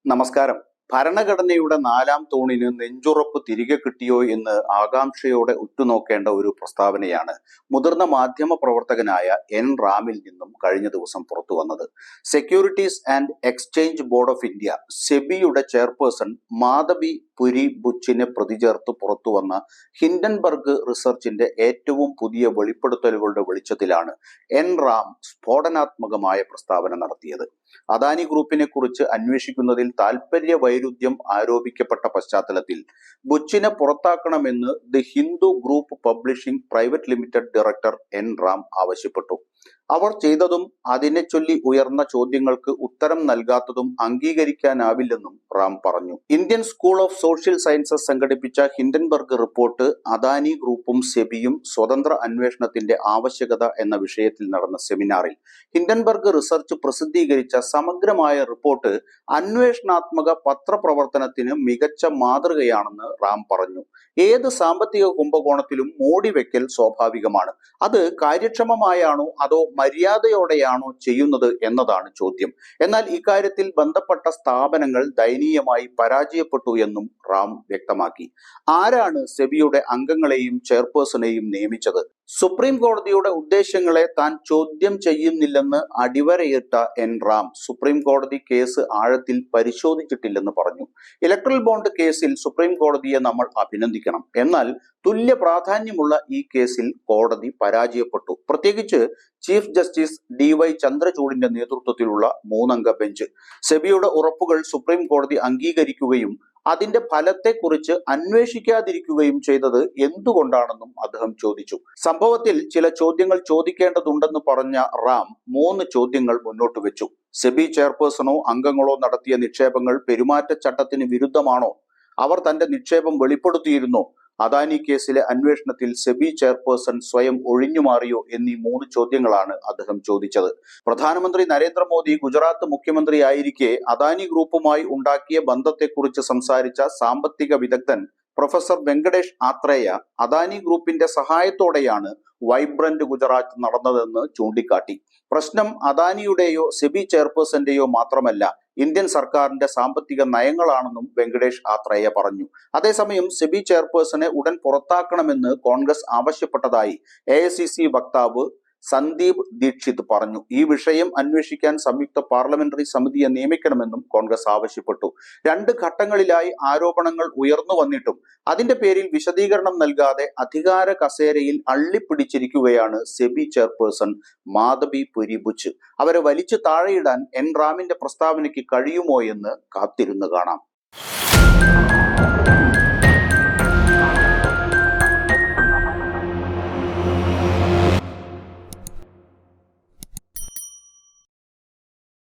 നമസ്കാരം. ഭരണഘടനയുടെ 4-ാം തൂണിന് നെഞ്ചുറപ്പ് തിരികെ കിട്ടിയോ എന്ന് ആകാംക്ഷയോടെ ഉറ്റുനോക്കേണ്ട ഒരു പ്രസ്താവനയാണ് മുതിർന്ന മാധ്യമ പ്രവർത്തകനായ എൻ റാമിൽ നിന്നും കഴിഞ്ഞ ദിവസം പുറത്തു വന്നത്. Securities and exchange board of India സെബിയുടെ ചെയർപേഴ്സൺ മാധബി പുരി ബുച്ചിനെ പ്രതിചേർത്ത് പുറത്തുവന്ന ഹിൻഡൻബർഗ് റിസർച്ചിന്റെ ഏറ്റവും പുതിയ വെളിപ്പെടുത്തലുകളുടെ വെളിച്ചത്തിലാണ് എൻ റാം സ്ഫോടനാത്മകമായ പ്രസ്താവന നടത്തിയത്. അദാനി ഗ്രൂപ്പിനെ കുറിച്ച് അന്വേഷിക്കുന്നതിൽ താൽപര്യ വൈരുദ്ധ്യം ആരോപിക്കപ്പെട്ട പശ്ചാത്തലത്തിൽ ബുച്ചിനെ പുറത്താക്കണമെന്ന് the Hindu group publishing private limited director N Ram ആവശ്യപ്പെട്ടു. അവർ ചെയ്തതും അതിനെ ചൊല്ലി ഉയർന്ന ചോദ്യങ്ങൾക്ക് ഉത്തരം നൽകാത്തതും അംഗീകരിക്കാനാവില്ലെന്നും റാം പറഞ്ഞു. Indian school of social sciences സംഘടിപ്പിച്ച ഹിൻഡൻബർഗ് റിപ്പോർട്ട്, അദാനി ഗ്രൂപ്പും സെബിയും സ്വതന്ത്ര അന്വേഷണത്തിന്റെ ആവശ്യകത എന്ന വിഷയത്തിൽ നടന്ന സെമിനാറിൽ ഹിൻഡൻബർഗ് റിസർച്ച് പ്രസിദ്ധീകരിച്ച സമഗ്രമായ റിപ്പോർട്ട് അന്വേഷണാത്മക പത്രപ്രവർത്തനത്തിന് മികച്ച മാതൃകയാണെന്ന് റാം പറഞ്ഞു. ഏത് സാമ്പത്തിക കുംഭകോണത്തിലും മൂടിവെക്കൽ സ്വാഭാവികമാണ്. അത് കാര്യക്ഷമമായാണോ അതോ മര്യാദയോടെയാണോ ചെയ്യുന്നത് എന്നതാണ് ചോദ്യം. എന്നാൽ ഇക്കാര്യത്തിൽ ബന്ധപ്പെട്ട സ്ഥാപനങ്ങൾ ദയനീയമായി പരാജയപ്പെട്ടു എന്നും റാം വ്യക്തമാക്കി. ആരാണ് സെബിയുടെ അംഗങ്ങളെയും ചെയർപേഴ്സണെയും നിയമിച്ചത്? സുപ്രീം കോടതിയുടെ ഉദ്ദേശങ്ങളെ താൻ ചോദ്യം ചെയ്യുന്നില്ലെന്ന് അടിവരയിട്ട എൻ റാം സുപ്രീം കോടതി കേസ് ആഴത്തിൽ പരിശോധിച്ചിട്ടില്ലെന്ന് പറഞ്ഞു. ഇലക്ട്രൽ ബോണ്ട് കേസിൽ സുപ്രീം കോടതിയെ നമ്മൾ അഭിനന്ദിക്കണം. എന്നാൽ തുല്യ പ്രാധാന്യമുള്ള ഈ കേസിൽ കോടതി പരാജയപ്പെട്ടു. പ്രത്യേകിച്ച് ചീഫ് ജസ്റ്റിസ് DY ചന്ദ്രചൂഡിന്റെ നേതൃത്വത്തിലുള്ള 3-അംഗ ബെഞ്ച് സെബിയുടെ ഉറപ്പുകൾ സുപ്രീം കോടതി അംഗീകരിക്കുകയും അതിന്റെ ഫലത്തെക്കുറിച്ച് അന്വേഷിക്കാതിരിക്കുകയും ചെയ്തത് എന്തുകൊണ്ടാണെന്നും അദ്ദേഹം ചോദിച്ചു. സംഭവത്തിൽ ചില ചോദ്യങ്ങൾ ചോദിക്കേണ്ടതുണ്ടെന്ന് പറഞ്ഞ റാം 3 ചോദ്യങ്ങൾ മുന്നോട്ട് വെച്ചു. സെബി ചെയർപേഴ്സണോ അംഗങ്ങളോ നടത്തിയ നിക്ഷേപങ്ങൾ പെരുമാറ്റച്ചട്ടത്തിന് വിരുദ്ധമാണോ? അവർ തന്റെ നിക്ഷേപം വെളിപ്പെടുത്തിയിരുന്നോ? അദാനി കേസിലെ അന്വേഷണത്തിൽ സെബി ചെയർപേഴ്സൺ സ്വയം ഒഴിഞ്ഞുമാറിയോ എന്നീ 3 ചോദ്യങ്ങളാണ് അദ്ദേഹം ചോദിച്ചത്. പ്രധാനമന്ത്രി നരേന്ദ്രമോദി ഗുജറാത്ത് മുഖ്യമന്ത്രിയായിരിക്കെ അദാനി ഗ്രൂപ്പുമായി ഉണ്ടാക്കിയ ബന്ധത്തെക്കുറിച്ച് സംസാരിച്ച സാമ്പത്തിക വിദഗ്ധൻ പ്രൊഫസർ വെങ്കടേഷ് ആത്രേയ അദാനി ഗ്രൂപ്പിന്റെ സഹായത്തോടെയാണ് വൈബ്രന്റ് ഗുജറാത്ത് നടന്നതെന്ന് ചൂണ്ടിക്കാട്ടി. പ്രശ്നം അദാനിയുടെയോ സെബി ചെയർപേഴ്സന്റെയോ മാത്രമല്ല, ഇന്ത്യൻ സർക്കാരിന്റെ സാമ്പത്തിക നയങ്ങളാണെന്നും വെങ്കടേഷ് ആത്രേയ പറഞ്ഞു. അതേസമയം സെബി ചെയർപേഴ്സണെ ഉടൻ പുറത്താക്കണമെന്ന് കോൺഗ്രസ് ആവശ്യപ്പെട്ടതായി AICC വക്താവ് സന്ദീപ് ദീക്ഷിത് പറഞ്ഞു. ഈ വിഷയം അന്വേഷിക്കാൻ സംയുക്ത പാർലമെന്ററി സമിതിയെ നിയമിക്കണമെന്നും കോൺഗ്രസ് ആവശ്യപ്പെട്ടു. 2 ഘട്ടങ്ങളിലായി ആരോപണങ്ങൾ ഉയർന്നു വന്നിട്ടും അതിന്റെ പേരിൽ വിശദീകരണം നൽകാതെ അധികാര കസേരയിൽ അള്ളിപ്പിടിച്ചിരിക്കുകയാണ് സെബി ചെയർപേഴ്സൺ മാധബി പുരി ബുച്ച്. അവരെ വലിച്ചു താഴെയിടാൻ എൻ റാമിന്റെ പ്രസ്താവനയ്ക്ക് കഴിയുമോ എന്ന് കാത്തിരുന്ന് കാണാം.